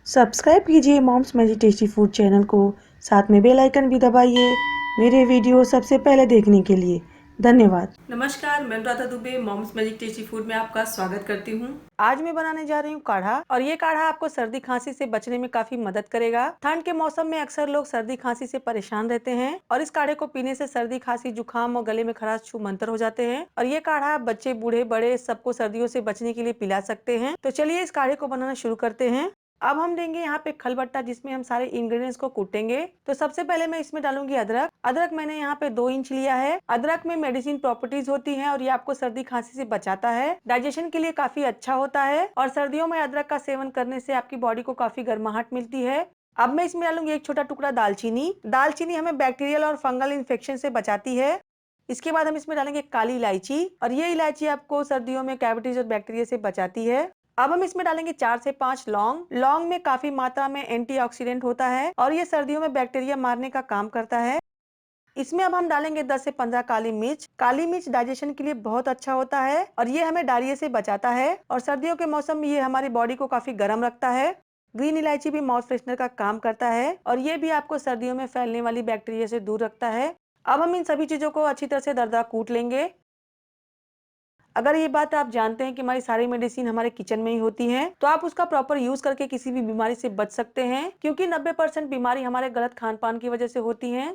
Subscribe कीजिए mom's magic tasty food channel को, साथ में बेल आइकन भी दबाइए मेरे वीडियो सबसे पहले देखने के लिए। धन्यवाद। नमस्कार, मैं Anuradha Dubey mom's magic tasty food में आपका स्वागत करती हूँ। आज मैं बनाने जा रही हूँ काढ़ा, और ये काढ़ा आपको सर्दी खांसी से बचने में काफी मदद करेगा। ठंड के मौसम में अक्सर लोग सर्दी खांसी से परेशान रहते हैं, और इस काढ़े को पीने से सर्दी खांसी जुकाम और गले में खराश छू मंतर हो जाते हैं। और ये काढ़ा बच्चे बूढ़े बड़े सबको सर्दियों से बचने के लिए पिला सकते हैं। तो चलिए इस काढ़े को बनाना शुरू करते हैं। अब हम लेंगे यहाँ पे खलबट्टा, जिसमें हम सारे इंग्रेडिएंट्स को कूटेंगे। तो सबसे पहले मैं इसमें डालूंगी अदरक। अदरक मैंने यहाँ पे 2 इंच लिया है। अदरक में मेडिसिन प्रॉपर्टीज होती हैं, और ये आपको सर्दी खांसी से बचाता है, डाइजेशन के लिए काफी अच्छा होता है, और सर्दियों में अदरक का सेवन करने से आपकी बॉडी को काफी गर्माहट मिलती है। अब मैं इसमें डालूंगी एक छोटा टुकड़ा दालचीनी। दालचीनी हमें बैक्टीरियल और फंगल इन्फेक्शन से बचाती है। इसके बाद हम इसमें डालेंगे काली इलायची, और ये इलायची आपको सर्दियों में कैविटीज और बैक्टीरिया से बचाती है। अब हम इसमें डालेंगे 4 से 5 लौंग। लौंग में काफी मात्रा में एंटीऑक्सीडेंट होता है, और ये सर्दियों में बैक्टीरिया मारने का काम करता है। इसमें अब हम डालेंगे 10 से 15 काली मिर्च। काली मिर्च डाइजेशन के लिए बहुत अच्छा होता है, और ये हमें डायरिया से बचाता है, और सर्दियों के मौसम में ये हमारी बॉडी को काफी गर्म रखता है। ग्रीन इलायची भी माउथ फ्रेशनर का काम करता है, और ये भी आपको सर्दियों में फैलने वाली बैक्टीरिया से दूर रखता है। अब हम इन सभी चीजों को अच्छी तरह से दरदरा कूट लेंगे। अगर ये बात आप जानते हैं कि हमारी सारी मेडिसिन हमारे किचन में ही होती हैं, तो आप उसका प्रॉपर यूज करके किसी भी बीमारी से बच सकते हैं, क्योंकि 90% बीमारी हमारे गलत खान पान की वजह से होती हैं।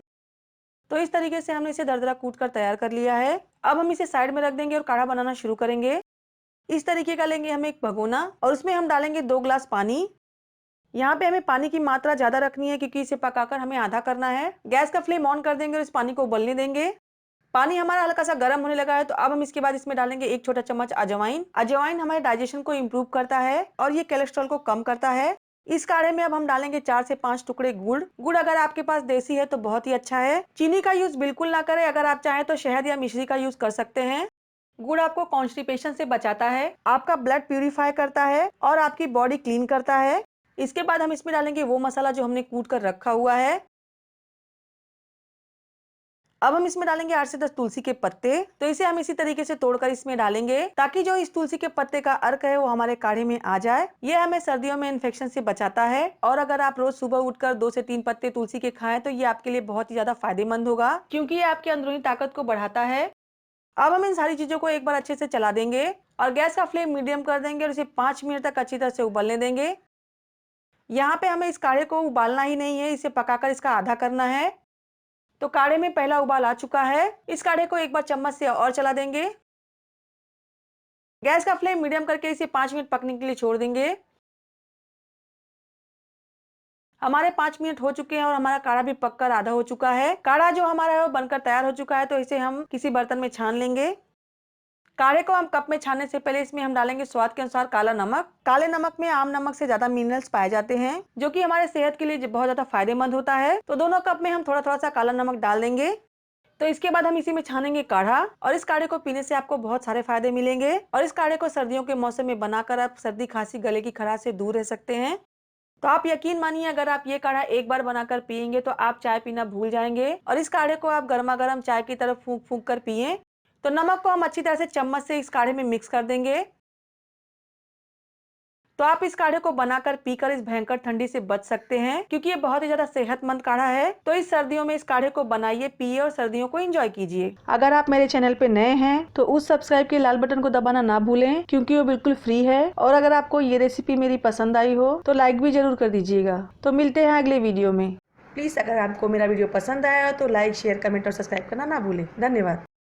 तो इस तरीके से हमने इसे दरदरा कूट कर तैयार कर लिया है। अब हम इसे साइड में रख देंगे और काढ़ा बनाना शुरू करेंगे। इस तरीके का लेंगे हम एक भगोना, और उसमें हम डालेंगे 2 ग्लास पानी। यहाँ पे हमें पानी की मात्रा ज्यादा रखनी है, क्योंकि इसे पकाकर हमें आधा करना है। गैस का फ्लेम ऑन कर देंगे और इस पानी को उबलने देंगे। पानी हमारा हल्का सा गर्म होने लगा है, तो अब हम इसके बाद इसमें डालेंगे 1 छोटा चम्मच अजवाइन। अजवाइन हमारे डाइजेशन को इम्प्रूव करता है, और ये कोलेस्ट्रॉल को कम करता है। इस काढ़े में अब हम डालेंगे 4 से 5 टुकड़े गुड़। गुड़ अगर आपके पास देसी है तो बहुत ही अच्छा है। चीनी का यूज बिल्कुल ना करें। अगर आप चाहें तो शहद या मिश्री का यूज कर सकते हैं। गुड़ आपको कॉन्स्टिपेशन से बचाता है, आपका ब्लड प्यूरिफाई करता है, और आपकी बॉडी क्लीन करता है। इसके बाद हम इसमें डालेंगे वो मसाला जो हमने कूट कर रखा हुआ है। अब हम इसमें डालेंगे 8 से 10 तुलसी के पत्ते। तो इसे हम इसी तरीके से तोड़कर इसमें डालेंगे, ताकि जो इस तुलसी के पत्ते का अर्क है वो हमारे काढ़े में आ जाए। ये हमें सर्दियों में इन्फेक्शन से बचाता है, और अगर आप रोज सुबह उठकर 2 से 3 पत्ते तुलसी के खाएं तो ये आपके लिए बहुत ही ज्यादा फायदेमंद होगा, क्योंकि ये आपकी अंदरूनी ताकत को बढ़ाता है। अब हम इन सारी चीजों को एक बार अच्छे से चला देंगे, और गैस का फ्लेम मीडियम कर देंगे, और इसे 5 मिनट तक अच्छी तरह से उबलने देंगे। यहाँ पे हमें इस काढ़े को उबालना ही नहीं है, इसे पकाकर इसका आधा करना है। तो काढ़े में पहला उबाल आ चुका है। इस काढ़े को एक बार चम्मच से और चला देंगे। गैस का फ्लेम मीडियम करके इसे 5 मिनट पकने के लिए छोड़ देंगे। हमारे 5 मिनट हो चुके हैं, और हमारा काढ़ा भी पककर आधा हो चुका है। काढ़ा जो हमारा है वो बनकर तैयार हो चुका है, तो इसे हम किसी बर्तन में छान लेंगे। काढ़े को हम कप में छानने से पहले इसमें हम डालेंगे स्वाद के अनुसार काला नमक। काले नमक में आम नमक से ज्यादा मिनरल्स पाए जाते हैं, जो कि हमारे सेहत के लिए बहुत ज्यादा फायदेमंद होता है। तो दोनों कप में हम थोड़ा थोड़ा सा काला नमक डाल देंगे। तो इसके बाद हम इसी में छानेंगे काढ़ा, और इस काढ़े को पीने से आपको बहुत सारे फायदे मिलेंगे। और इस काढ़े को सर्दियों के मौसम में बनाकर आप सर्दी खांसी गले की खराश से दूर रह सकते हैं। तो आप यकीन मानिए, अगर आप ये काढ़ा एक बार बनाकर पियेंगे तो आप चाय पीना भूल जाएंगे, और इस काढ़े को आप गर्मा गर्म चाय की तरफ फूंक फूंक कर पिए। तो नमक को हम अच्छी तरह से चम्मच से इस काढ़े में मिक्स कर देंगे। तो आप इस काढ़े को बनाकर पीकर इस भयंकर ठंडी से बच सकते हैं, क्योंकि ये बहुत ही ज्यादा सेहतमंद काढ़ा है। तो इस सर्दियों में इस काढ़े को बनाइए, पिए, और सर्दियों को एंजॉय कीजिए। अगर आप मेरे चैनल पे नए हैं तो उस सब्सक्राइब के लाल बटन को दबाना ना भूलें, क्योंकि वो बिल्कुल फ्री है। और अगर आपको ये रेसिपी मेरी पसंद आई हो तो लाइक भी जरूर कर दीजिएगा। तो मिलते हैं अगले वीडियो में। प्लीज अगर आपको मेरा वीडियो पसंद आया तो लाइक शेयर कमेंट और सब्सक्राइब करना ना भूलें। धन्यवाद।